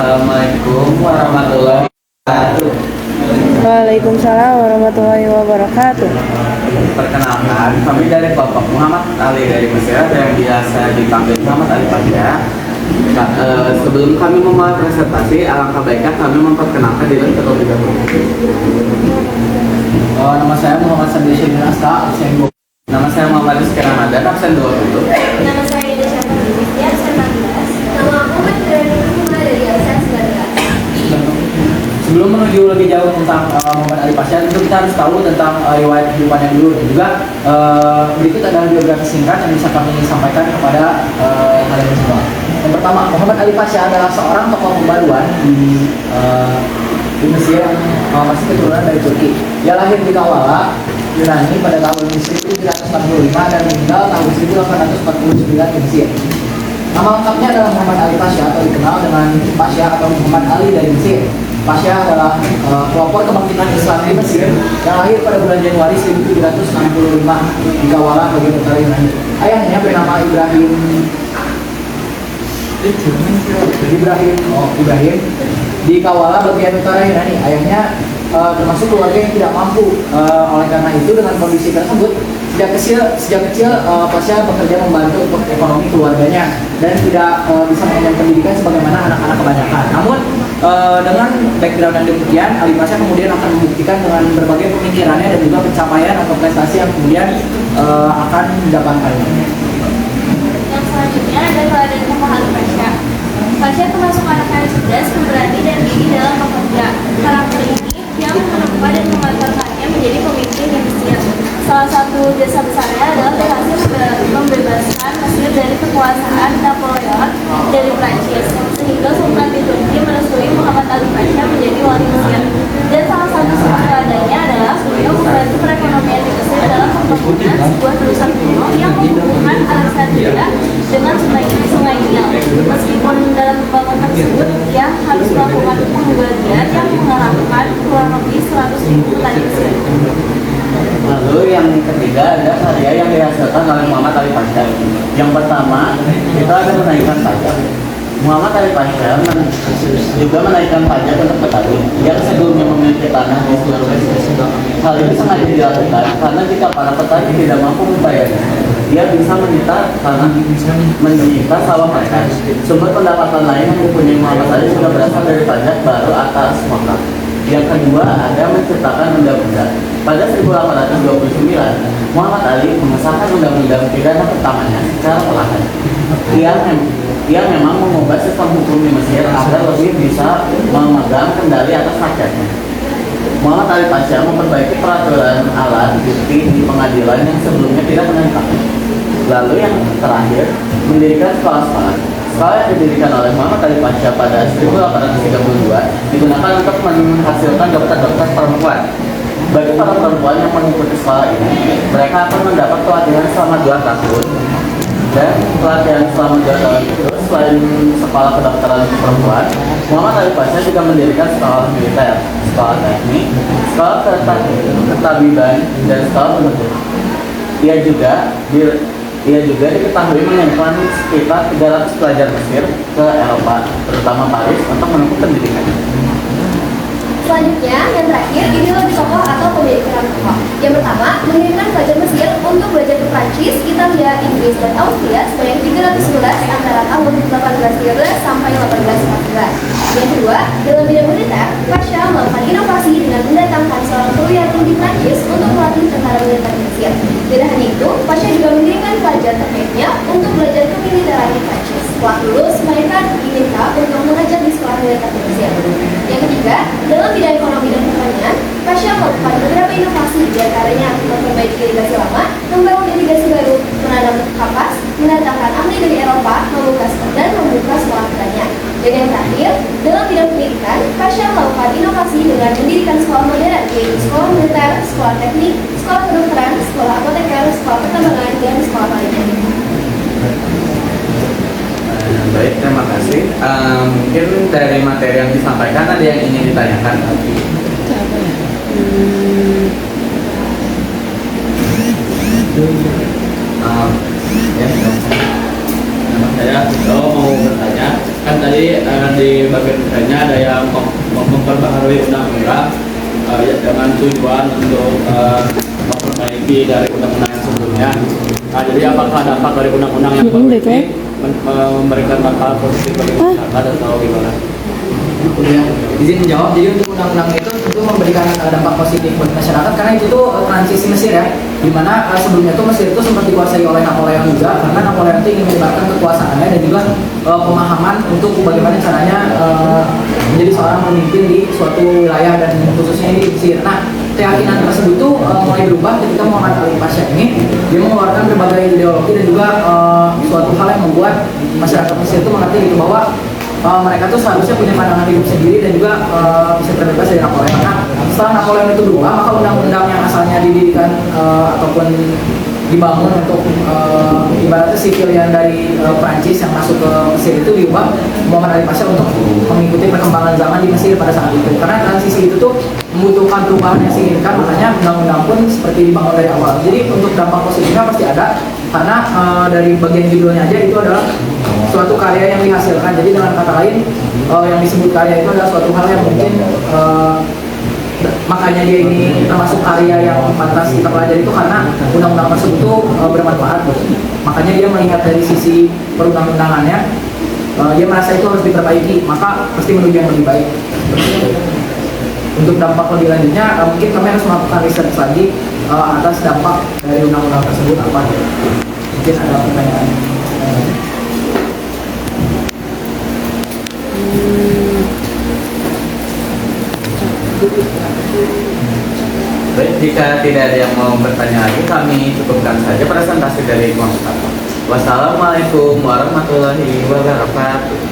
Assalamualaikum warahmatullahi wabarakatuh. Waalaikumsalam warahmatullahi wabarakatuh. Perkenalkan, kami dari Bapak Muhammad Ali dari Mesir yang biasa dipanggil Muhammad Ali Pasha. Sebelum kami memulai presentasi, alangkah baiknya kami memperkenalkan diri terlebih dahulu. Nama saya Muhammad Sabdi Syedin Asta, absen 20. Nama saya Muhammad Rizky Ramadan, absen 20. Nama saya Ida Syafri Widya, absen 14. Nama aku Madrani Kumar dari absen 19. Sebelum menuju lebih jauh tentang Muhammad Ali Pasha, tentu kita harus tahu tentang riwayat kehidupannya dulu dan juga berikut adalah biografi singkat yang bisa kami sampaikan kepada kalian semua. Yang pertama, Muhammad Ali Pasha adalah seorang tokoh pembaruan di Mesir yang masih keturunan dari Turki. Dia lahir di Kawala, Yunani pada tahun 1745 dan meninggal tahun 1849 di Mesir. Nama lengkapnya adalah Muhammad Ali Pasha atau dikenal dengan Pasha atau Muhammad Ali dari Mesir. Pasha adalah pelopor kebangkitan Islam di Mesir yang lahir pada bulan Januari 1765 di Kawala, bagian utara Yunani. Ayahnya bernama Ibrahim di Kawala, bagian utara Yunani. Ayahnya termasuk keluarga yang tidak mampu. Oleh karena itu, dengan kondisi tersebut, sejak kecil Pasha bekerja membantu untuk ekonomi keluarganya dan tidak bisa mengenyam pendidikan sebagaimana anak-anak kebanyakan. Namun dengan background yang demikian, Ali Pasha kemudian akan membuktikan dengan berbagai pemikirannya dan juga pencapaian atau prestasi yang kemudian akan didapatkannya. Yang selanjutnya adalah dari tokoh Ali Pasha. Pasha termasuk anak yang cerdas, pemberani, dan gigih dalam bekerja. Karakter ini yang menemukan dan memanfaatkannya menjadi pemimpin di Mesir. Salah satu jasa besarnya adalah berhasil membebaskan Mesir dari kekuasaan Napoleon dari Prancis, sehingga Sultan di Turki merestui Muhammad Ali Pasha menjadi wali Mesir. Dan salah satu sumbernya adalah beliau membantu perekonomian di Mesir dalam pembangunan sebuah terusan kuno yang menghubungkan Alexandria dengan Sungai Nil. Meskipun dalam pembangunan tersebut ia harus melakukan pembagian yang mengarahkan kurang lebih 100.000 petani Mesir. Lalu yang ketiga ada karya yang dihasilkan oleh Muhammad Ali Pasha. Yang pertama, kita akan menaikkan pajak. Muhammad Ali Pasha juga menaikkan pajak untuk petani yang sebelumnya memiliki tanah di seluruh Mesir. Hal ini sengaja dilakukan karena jika para petani tidak mampu membayarnya, dia bisa menyita sawah mereka. Sumber pendapatan lain yang dipunyai Muhammad Ali juga berasal dari pajak baru atas kontrak. Yang kedua ada menciptakan undang-undang. Pada 1829, Muhammad Ali mengesahkan undang-undang pidana pertamanya secara perlahan. Ia memang mengubah sistem hukum di Mesir agar lebih bisa memegang kendali atas rakyatnya. Muhammad Ali Pasha memperbaiki peraturan alat bukti di pengadilan yang sebelumnya tidak menentang. Lalu yang terakhir, mendirikan sekolah-sekolah. Sekolah yang didirikan oleh Muhammad Ali Pasha pada 1832 digunakan untuk menghasilkan dokter-dokter perempuan. Bagi para perempuan yang mengikuti sekolah ini, mereka akan mendapat pelatihan selama 2 tahun. Dan pelatihan selama 2 tahun itu, selain sekolah kedokteran perempuan, Muhammad Ali Pasha juga mendirikan sekolah militer, sekolah teknik, sekolah ketabiban, dan sekolah penutup. Ia juga diketahui mengirimkan sekitar 300 pelajar Mesir ke Eropa, terutama Paris, untuk menempuh pendidikan. Selanjutnya, yang terakhir, ideologi tokoh atau pemikiran tokoh. Yang pertama, mengirimkan pelajar Mesir untuk belajar ke Prancis, Italia, Inggris, dan Austria sebanyak 311 antara tahun 1813 sampai 1814. Yang kedua, dalam bidang militer, Pasha melakukan inovasi dengan mendatangkan seorang perwira tinggi Prancis untuk melatih tentara militer Mesir. Tidak hanya itu, Pasha juga mengirimkan pelajar terbaiknya untuk belajar kemiliteran di Prancis. Setelah lulus, mereka diminta untuk mengajar di sekolah militer di Mesir. Yang ketiga, dalam bidang ekonomi dan pertanian, Pasha melakukan beberapa inovasi, diantaranya memperbaiki irigasi lama, membangun irigasi baru, menanam kapas, mendatangkan ahli dari Eropa, dan membuka sekolah pertanian. Dan yang terakhir, dalam bidang pendidikan, Pasha melakukan inovasi dengan mendirikan sekolah modern, yaitu sekolah militer, sekolah teknik, sekolah kedokteran, sekolah apoteker, sekolah pertambangan, dan sekolah politeknik. Baik, terima kasih. Mungkin dari materi yang disampaikan ada yang ingin ditanyakan? Ya, nama saya mau bertanya, kan tadi di bagian berikutnya ada yang memperbaharui undang-undang dengan tujuan untuk memperbaiki dari undang-undang yang sebelumnya. Nah, jadi apakah dampak dari undang-undang yang baru ini memberikan manfaat positif bagi masyarakat atau gimana? Izin menjawab. Jadi untuk undang-undang itu tentu memberikan dampak positif buat masyarakat karena itu tuh transisi Mesir ya, dimana sebelumnya tuh Mesir itu sempat dikuasai oleh Napoleon juga, karena Napoleon itu ingin menyebarkan kekuasaannya dan juga pemahaman untuk bagaimana caranya menjadi seorang pemimpin di suatu wilayah dan khususnya di Mesir. Nah, keyakinan tersebut tuh mulai berubah ketika Muhammad Ali Pasha ini dia mengeluarkan berbagai ideologi dan juga suatu hal yang membuat masyarakat Mesir itu mengerti gitu bahwa mereka tuh seharusnya punya pandangan hidup sendiri dan juga bisa terbebas dari Napoleon. Nah, setelah Napoleon itu berubah, maka undang-undang yang asalnya didirikan ataupun dibangun untuk ibaratnya sipil yang dari Prancis yang masuk ke Mesir itu diubah Muhammad Ali Pasha untuk mengikuti perkembangan zaman di Mesir pada saat itu. Karena transisi itu tuh membutuhkan perubahan yang signifikan, makanya undang-undang pun seperti dibangun dari awal. Jadi untuk dampak positifnya pasti ada, karena dari bagian judulnya aja itu adalah suatu karya yang dihasilkan. Jadi dengan kata lain yang disebut karya itu adalah suatu hal yang mungkin makanya dia ini termasuk karya yang pantas kita pelajari itu karena undang-undang tersebut itu bermanfaat. Makanya dia melihat dari sisi perundang-undangannya, dia merasa itu harus diperbaiki, maka pasti menuju yang lebih baik. Untuk dampak lebih lanjutnya, mungkin kami harus melakukan riset lagi atas dampak dari undang-undang tersebut apa. Mungkin ada pertanyaan. Baik, jika tidak ada yang mau bertanya lagi, kami cukupkan saja presentasi dari Imam Mustafa. Wassalamualaikum warahmatullahi wabarakatuh.